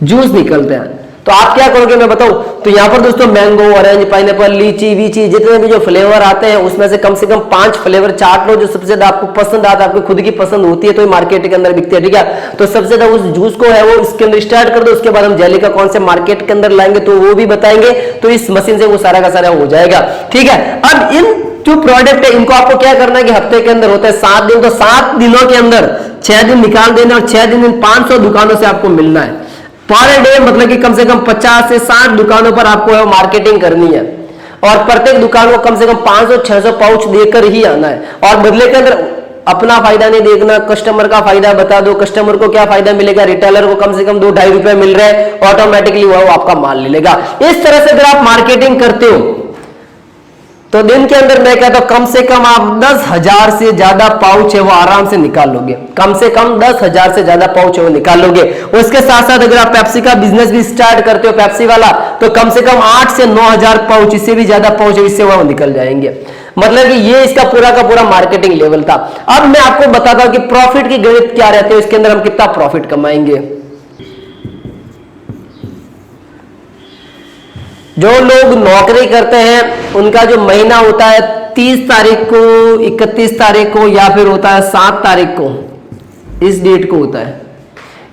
जूस निकलते हैं। तो आप क्या करोगे मैं बताऊं? तो यहां पर दोस्तों मैंगो, ऑरेंज, पाइनएप्पल, लीची वीची जितने भी जो फ्लेवर आते हैं उसमें से कम 5 फ्लेवर चाट लो जो सबसे ज्यादा आपको पसंद आता है, आपको खुद की पसंद होती है तो मार्केट के अंदर बिकती है, ठीक है। तो सबसे ज्यादा उस जूस को है वो इसके अंदर स्टार्ट कर दो। उसके बाद हम जेली का कौन से मार्केट के अंदर लाएंगे तो वो भी बताएंगे। तो इस मशीन से वो सारा का सारा हो जाएगा, ठीक है। अब इन जो प्रोडक्ट है इनको आपको क्या करना है कि हफ्ते के अंदर होता है 7 दिन, तो 7 दिनों के अंदर 6 दिन निकाल देना और 6 दिन इन 500 दुकानों से आपको मिलना है पर डे। मतलब कि कम से कम 50 से 60 दुकानों पर आपको मार्केटिंग करनी है और प्रत्येक दुकान को कम से कम 500-600 पाउच देकर ही आना है। और बदले के अंदर अपना फायदा नहीं देखना, कस्टमर का फायदा बता दो। कस्टमर को क्या फायदा मिलेगा? रिटेलर को कम से कम 2-2.5 रुपए मिल रहे हैं, ऑटोमेटिकली वो आपका माल ले लेगा। इस तरह से अगर आप मार्केटिंग करते हो तो दिन के अंदर मैं कहता हूं कम से कम आप 10,000 से ज्यादा पाउच है वो आराम से निकाल लोगे। कम से कम 10,000 से ज्यादा पाउच है वो निकाल लोगे। उसके साथ साथ अगर आप पेप्सी का बिजनेस भी स्टार्ट करते हो, पेप्सी वाला, तो कम से कम 8 से 9,000 पाउच, इससे भी ज्यादा पाउच है इससे वो निकल जाएंगे। मतलब कि ये इसका पूरा का पूरा मार्केटिंग लेवल था। अब मैं आपको बताता हूं कि प्रॉफिट की गणित क्या रहती है, इसके अंदर हम कितना प्रॉफिट कमाएंगे। जो लोग नौकरी करते हैं उनका जो महीना होता है 30 तारीख को, 31 तारीख को या फिर होता है 7 तारीख को, इस डेट को होता है।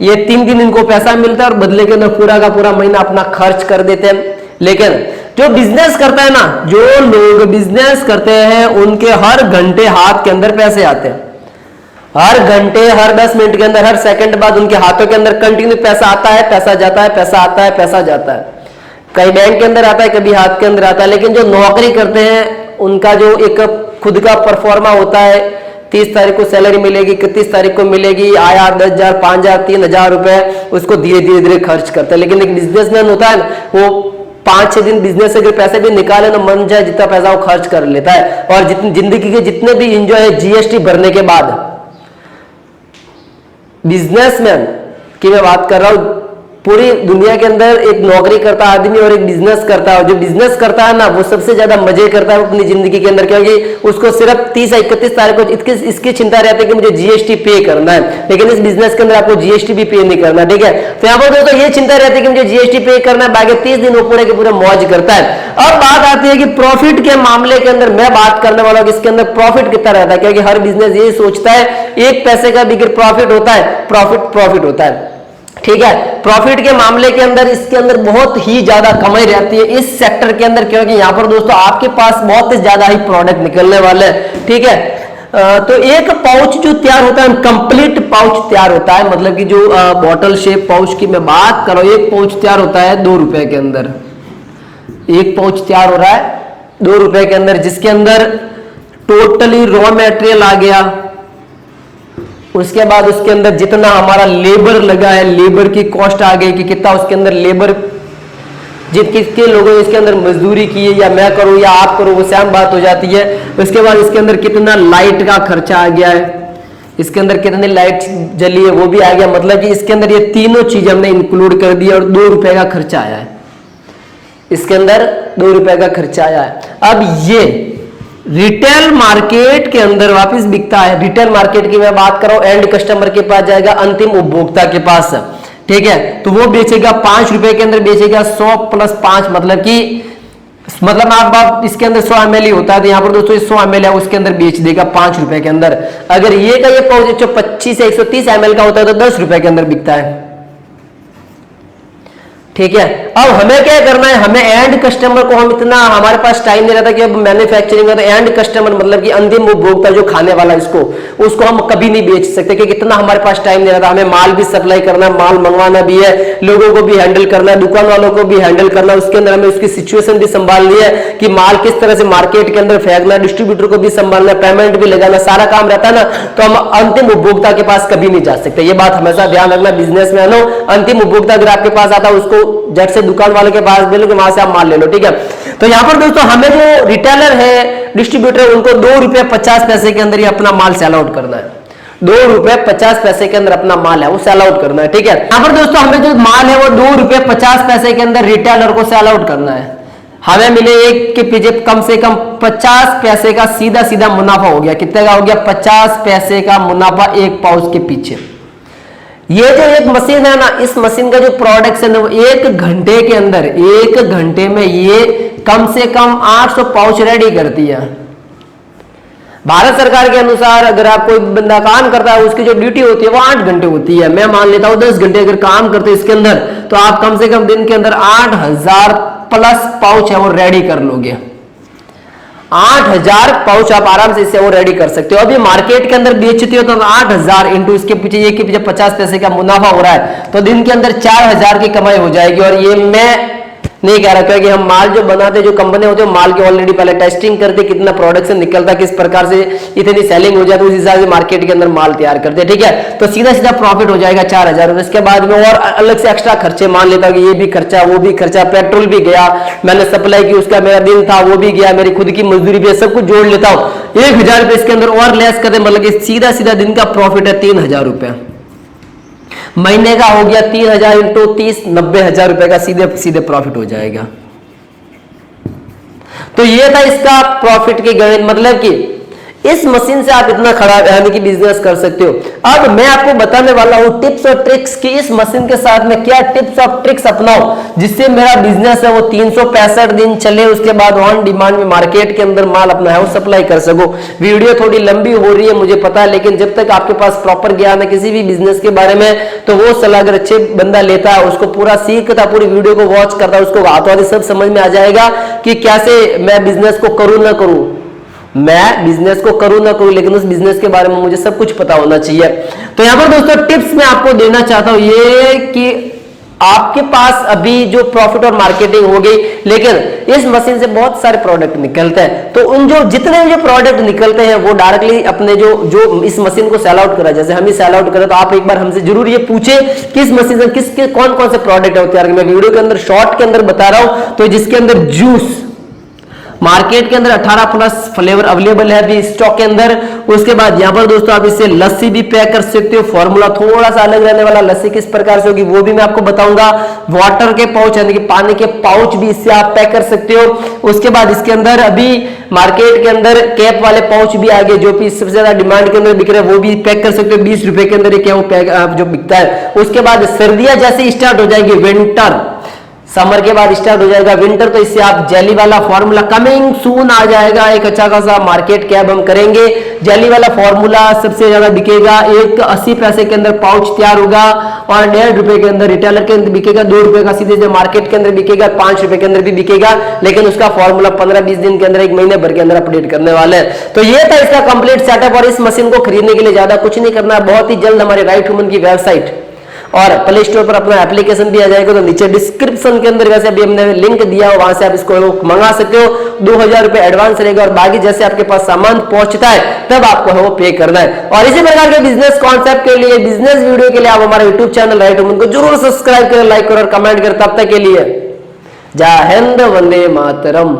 ये 3 दिन इनको पैसा मिलता है और बदले के अंदर पूरा का पूरा महीना अपना खर्च कर देते हैं। लेकिन जो बिजनेस करता है ना, जो लोग बिजनेस करते हैं उनके हर घंटे हाथ के अंदर पैसे आते हैं। हर घंटे, हर 10 मिनट के अंदर, हर सेकंड बाद उनके हाथों के अंदर कंटिन्यू पैसा आता है, पैसा जाता है, पैसा आता है, पैसा जाता है। कई बैंक के अंदर आता है, कभी हाथ के अंदर आता है। लेकिन जो नौकरी करते हैं उनका जो एक खुद का परफॉर्मा होता है, 30 तारीख को सैलरी मिलेगी, 31 तारीख को मिलेगी, आया 10,000, 5,000, 3,000 रुपए, उसको धीरे धीरे धीरे खर्च करता है। लेकिन एक बिजनेसमैन होता है वो 5-6 दिन बिजनेस से अगर पैसे भी निकाले ना, मन चाहे जितना पैसा वो खर्च कर लेता है। और जितनी जिंदगी के जितने भी इंजॉय है जीएसटी भरने के बाद, बिजनेसमैन की मैं बात कर रहा हूं, पूरी दुनिया के अंदर एक नौकरी करता आदमी और एक बिजनेस करता है। जो बिजनेस करता है ना वो सबसे ज्यादा मजे करता है अपनी जिंदगी के अंदर, क्योंकि उसको सिर्फ 30 या 31 तारीख को इसकी चिंता रहती है कि मुझे जीएसटी पे करना है। लेकिन इस बिजनेस के अंदर आपको जीएसटी भी पे नहीं करना, ठीक है। तो यहाँ पर दोस्तों ये चिंता रहती है कि मुझे जीएसटी पे करना है, बाकी 30 दिन वो पूरे के पूरे मौज करता है। अब बात आती है कि प्रॉफिट के मामले के अंदर मैं बात करने वाला हूं कि इसके अंदर प्रॉफिट कितना रहता है, क्योंकि हर बिजनेस ये सोचता है 1 पैसे का भी प्रॉफिट होता है, प्रॉफिट होता है, ठीक है। प्रॉफिट के मामले के अंदर इसके अंदर बहुत ही ज्यादा कमाई रहती है इस सेक्टर के अंदर, क्योंकि यहां पर दोस्तों आपके पास बहुत ही ज्यादा ही प्रोडक्ट निकलने वाले हैं, ठीक है। तो एक पाउच जो तैयार होता है, कंप्लीट पाउच तैयार होता है, मतलब कि जो बॉटल शेप पाउच की मैं बात कर रहा हूं, एक पाउच तैयार होता है 2 रुपए के अंदर। एक पाउच तैयार हो रहा है 2 रुपए के अंदर, जिसके अंदर टोटली रॉ मटेरियल आ गया, उसके बाद उसके अंदर जितना हमारा लेबर लगा है, लेबर की कॉस्ट आ गई कि कितना उसके अंदर लेबर, किसके लोगों ने इसके अंदर मजदूरी की है, या मैं करूं या आप करो, वो सेम बात हो जाती है। उसके बाद इसके अंदर कितना लाइट का खर्चा आ गया है, इसके अंदर कितनी लाइट जली है वो भी आ गया। मतलब कि इसके अंदर ये तीनों चीज हमने इंक्लूड कर दिया और 2 रुपए का खर्चा आया है। इसके अंदर 2 रुपए का खर्चा आया है। अब ये रिटेल मार्केट के अंदर वापस बिकता है। रिटेल मार्केट की मैं बात कर रहा हूं, एंड कस्टमर के पास जाएगा, अंतिम उपभोक्ता के पास, ठीक है। तो वो बेचेगा 5 रुपए के अंदर बेचेगा 100 + 5, मतलब आप इसके अंदर 100 ml होता है, तो यहाँ पर दोस्तों 100 ml है उसके अंदर बेच देगा 5 रुपए के अंदर। अगर ये का ये पाउच 25 से 130 ml का होता है तो 10 रुपए के अंदर बिकता है। ठीक है। अब हमें क्या करना है, हमें एंड कस्टमर को हम इतना, हमारे पास टाइम नहीं रहता कि अब मैन्युफैक्चरिंग है तो एंड कस्टमर मतलब कि अंतिम उपभोक्ता जो खाने वाला उसको हम कभी नहीं बेच सकते क्योंकि इतना हमारे पास टाइम नहीं रहता। हमें माल भी सप्लाई करना है, माल मंगवाना भी है, लोगों को भी हैंडल करना है, दुकान वालों को भी हैंडल करना है, उसके अंदर हमें उसकी सिचुएशन भी संभालनी है कि माल किस तरह से मार्केट के अंदर फेंकना है, डिस्ट्रीब्यूटर को भी संभालना है, पेमेंट भी लगाना, सारा काम रहता है ना। तो हम अंतिम उपभोक्ता के पास कभी नहीं जा सकते, ये बात हमेशा ध्यान रखना बिजनेसमैन हो। अंतिम उपभोक्ता अगर आपके पास आता है उसको झट से दुकान वाले के पास मिलो कि वहां से आप माल ले लो, ठीक है। तो यहां पर दोस्तों हमें जो रिटेलर है, डिस्ट्रीब्यूटर, उनको ₹2.50 के अंदर ही अपना माल सेल आउट करना है। ₹2.50 के अंदर अपना माल है वो सेल आउट करना है, ठीक है। यहां पर दोस्तों हमें जो माल है वो ₹2.50 के अंदर रिटेलर को सेल आउट करना है। हमें मिले एक के पीछे कम से कम 50 पैसे का सीधा सीधा मुनाफा हो गया। कितने का हो गया? 50 पैसे का मुनाफा एक पाउच के पीछे। ये जो एक मशीन है ना, इस मशीन का जो प्रोडक्शन है वो 1 घंटे के अंदर, 1 घंटे में ये कम से कम 800 पाउच रेडी करती है। भारत सरकार के अनुसार अगर आप कोई बंदा काम करता है उसकी जो ड्यूटी होती है वो 8 घंटे होती है। मैं मान लेता हूं 10 घंटे अगर काम करते हैं इसके अंदर, तो आप कम से कम दिन के अंदर 8000 प्लस पाउच है वो रेडी कर लोगे। 8000 पाउच आप आराम से इससे वो रेडी कर सकते हो। अभी मार्केट के अंदर बेचते हो तो 8000 इंटू इसके पीछे, ये के पीछे 50 पैसे का मुनाफा हो रहा है, तो दिन के अंदर 4000 की कमाई हो जाएगी। और ये मैं नहीं कह रहा क्योंकि हम माल जो बनाते, जो कंपनी होती है माल की ऑलरेडी पहले टेस्टिंग करते, कितना प्रोडक्शन निकलता, किस प्रकार से इतनी सेलिंग हो जाती है, उस हिसाब से मार्केट के अंदर माल तैयार करते हैं, ठीक है। तो सीधा सीधा प्रॉफिट हो जाएगा 4000। इसके बाद में और अलग से एक्स्ट्रा खर्चे मान लेता हूँ कि ये भी खर्चा, वो भी खर्चा, पेट्रोल भी गया, मैंने सप्लाई की उसका मेरा बिल था वो भी गया, मेरी खुद की मजदूरी भी, सब कुछ जोड़ लेता हूँ, 1000 रुपए इसके अंदर और लेस करते, मतलब कि सीधा सीधा दिन का प्रॉफिट है 3000 रुपए। महीने का हो गया 3000 इंटू 30, 90000 रुपए का सीधे सीधे प्रॉफिट हो जाएगा। तो ये था इसका प्रॉफिट की गणित, मतलब कि इस मशीन से आप इतना खड़ा यानी कि बिजनेस कर सकते हो। अब मैं आपको बताने वाला हूं टिप्स और ट्रिक्स कि इस मशीन के साथ में क्या टिप्स और ट्रिक्स अपनाओ जिससे मेरा बिजनेस है वो 365 दिन चले, उसके बाद ऑन डिमांड में मार्केट के अंदर माल अपना है वो सप्लाई कर सको। वीडियो थोड़ी लंबी हो रही है मुझे पता है, लेकिन जब तक आपके पास प्रॉपर ज्ञान है किसी भी बिजनेस के बारे में, तो वो सलाह अगर अच्छे बंदा लेता है, उसको पूरा सीखता, पूरी वीडियो को वॉच करता है, उसको हाथों हाथ सब समझ में आ जाएगा कि कैसे मैं बिजनेस को करूं ना करूं, मैं बिजनेस को करूं ना करूं, लेकिन उस बिजनेस के बारे में मुझे सब कुछ पता होना चाहिए। तो यहां पर दोस्तों टिप्स मैं आपको देना चाहता हूं ये कि आपके पास अभी जो प्रॉफिट और मार्केटिंग हो गई, लेकिन इस मशीन से बहुत सारे प्रोडक्ट निकलते हैं, तो उन जो जितने जो प्रोडक्ट निकलते हैं वो डायरेक्टली अपने जो इस मशीन को सेल आउट करा, जैसे हम ही सेल आउट करें, तो आप एक बार हमसे जरूर ये पूछे कि इस मशीन से किसके कौन कौन से प्रोडक्ट होते हैं। मैं वीडियो के अंदर शॉर्ट के अंदर बता रहा हूं, तो जिसके अंदर जूस मार्केट के अंदर 18 प्लस फ्लेवर अवेलेबल है अभी स्टॉक के अंदर। उसके बाद यहां पर दोस्तों आप इससे लस्सी भी पैक कर सकते हो, फॉर्मूला थोड़ा सा अलग रहने वाला, लस्सी किस प्रकार से होगी वो भी मैं आपको बताऊंगा। वाटर के पाउच यानी कि पानी के पाउच भी इससे आप पैक कर सकते हो। उसके बाद इसके अंदर अभी मार्केट के अंदर कैप वाले पाउच भी आ गए जो कि सबसे ज्यादा डिमांड के अंदर बिक रहे हैं, वो भी पैक कर सकते हो 20 रुपए के अंदर, क्या वो पैक जो बिकता है। उसके बाद सर्दियां जैसे स्टार्ट हो जाएगी, विंटर समर के बाद स्टार्ट हो जाएगा विंटर, तो इससे आप जेली वाला फॉर्मूला कमिंग सून आ जाएगा, एक अच्छा खासा मार्केट कैब हम करेंगे। जेली वाला फॉर्मूला सबसे ज्यादा बिकेगा, एक 80 पैसे के अंदर पाउच तैयार होगा और 1.5 रुपए के अंदर रिटेलर के अंदर बिकेगा, 2 रुपए का सीधे जो मार्केट के अंदर बिकेगा, 5 रुपए के अंदर भी बिकेगा, लेकिन उसका फॉर्मूला 15-20 दिन के अंदर, 1 महीने भर के अंदर अपडेट करने वाले हैं। तो ये था इसका कंप्लीट सेटअप। और इस मशीन को खरीदने के लिए ज्यादा कुछ नहीं करना, बहुत ही जल्द हमारे राइट वुमन की वेबसाइट और प्ले स्टोर पर अपना एप्लीकेशन भी आ जाएगा, तो नीचे डिस्क्रिप्शन के अंदर वैसे अभी हमने लिंक दिया हो, वहां से आप इसको मंगा सकते हो। 2000 रुपए एडवांस रहेगा और बाकी जैसे आपके पास सामान पहुंचता है तब आपको है वो पे करना है। और इसी प्रकार के बिजनेस कॉन्सेप्ट के लिए, बिजनेस वीडियो के लिए आप हमारे यूट्यूब चैनल राइट वुमन को जरूर सब्सक्राइब करें, लाइक करें और कमेंट करें। तब तक के लिए जय हिंद, वंदे मातरम।